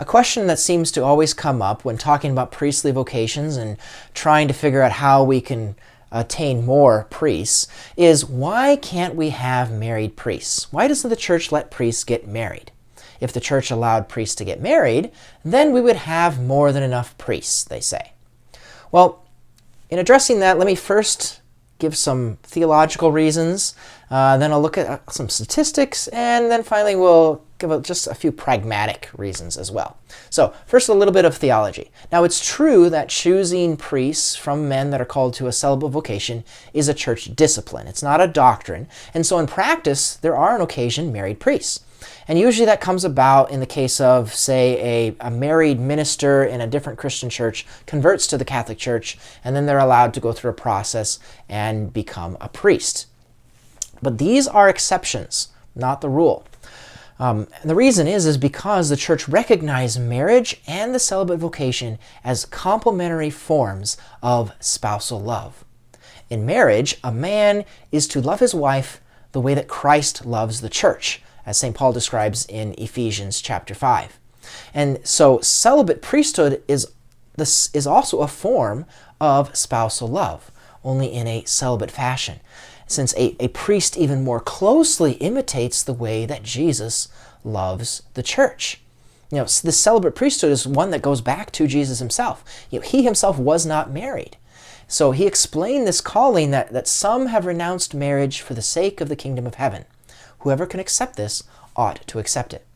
A question that seems to always come up when talking about priestly vocations and trying to figure out how we can attain more priests is, why can't we have married priests? Why doesn't the church let priests get married? If the church allowed priests to get married, then we would have more than enough priests, they say. Well, in addressing that, let me first give some theological reasons, then I'll look at some statistics, and then finally we'll give just a few pragmatic reasons as well. So first, a little bit of theology. Now, it's true that choosing priests from men that are called to a celibate vocation is a church discipline. It's not a doctrine, and so in practice, there are on occasion married priests. And usually that comes about in the case of, say, a married minister in a different Christian church converts to the Catholic Church, and then they're allowed to go through a process and become a priest. But these are exceptions, not the rule. And the reason is because the church recognizes marriage and the celibate vocation as complementary forms of spousal love. In marriage, a man is to love his wife the way that Christ loves the church, as St. Paul describes in Ephesians chapter 5. And so celibate priesthood is also a form of spousal love, only in a celibate fashion, since a priest even more closely imitates the way that Jesus loves the church. You know, the celibate priesthood is one that goes back to Jesus himself. You know, he himself was not married. So he explained this calling that some have renounced marriage for the sake of the kingdom of heaven. Whoever can accept this ought to accept it.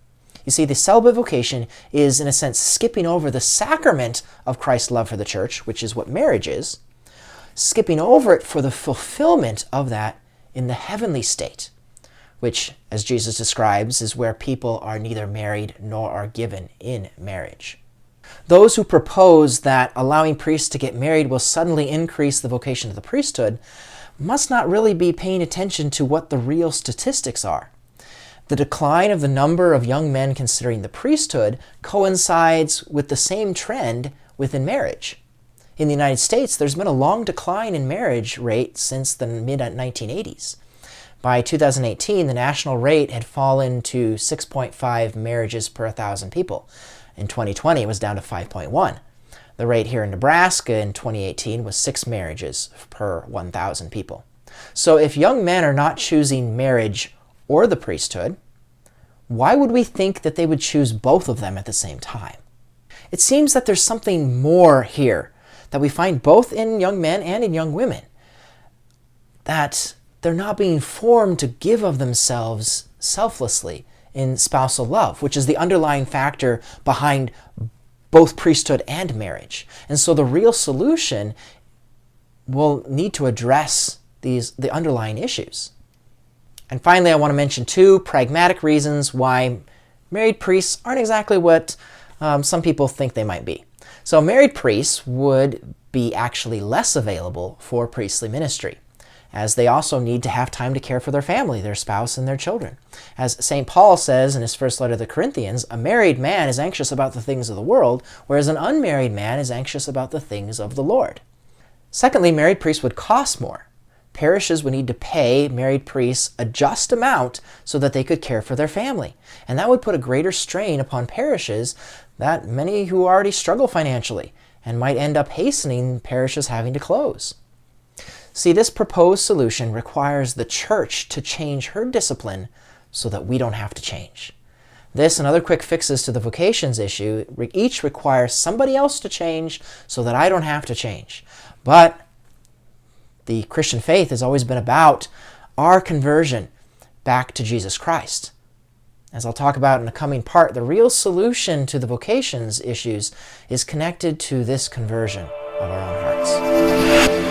You see, the celibate vocation is, in a sense, skipping over the sacrament of Christ's love for the church, which is what marriage is, skipping over it for the fulfillment of that in the heavenly state, which, as Jesus describes, is where people are neither married nor are given in marriage. Those who propose that allowing priests to get married will suddenly increase the vocation of the priesthood must not really be paying attention to what the real statistics are. The decline of the number of young men considering the priesthood coincides with the same trend within marriage. In the United States, there's been a long decline in marriage rate since the mid-1980s. By 2018, the national rate had fallen to 6.5 marriages per 1,000 people. In 2020, it was down to 5.1. The rate here in Nebraska in 2018 was 6 marriages per 1,000 people. So if young men are not choosing marriage or the priesthood, why would we think that they would choose both of them at the same time? It seems that there's something more here that we find both in young men and in young women, that they're not being formed to give of themselves selflessly in spousal love, which is the underlying factor behind both priesthood and marriage. And so the real solution will need to address the underlying issues. And finally, I want to mention 2 pragmatic reasons why married priests aren't exactly what some people think they might be. So married priests would be actually less available for priestly ministry, as they also need to have time to care for their family, their spouse, and their children. As St. Paul says in his first letter to the Corinthians, a married man is anxious about the things of the world, whereas an unmarried man is anxious about the things of the Lord. Secondly, married priests would cost more. Parishes would need to pay married priests a just amount so that they could care for their family. And that would put a greater strain upon parishes that many who already struggle financially, and might end up hastening parishes having to close. See, this proposed solution requires the church to change her discipline so that we don't have to change. This and other quick fixes to the vocations issue each require somebody else to change so that I don't have to change. But the Christian faith has always been about our conversion back to Jesus Christ. As I'll talk about in a coming part, the real solution to the vocations issues is connected to this conversion of our own hearts.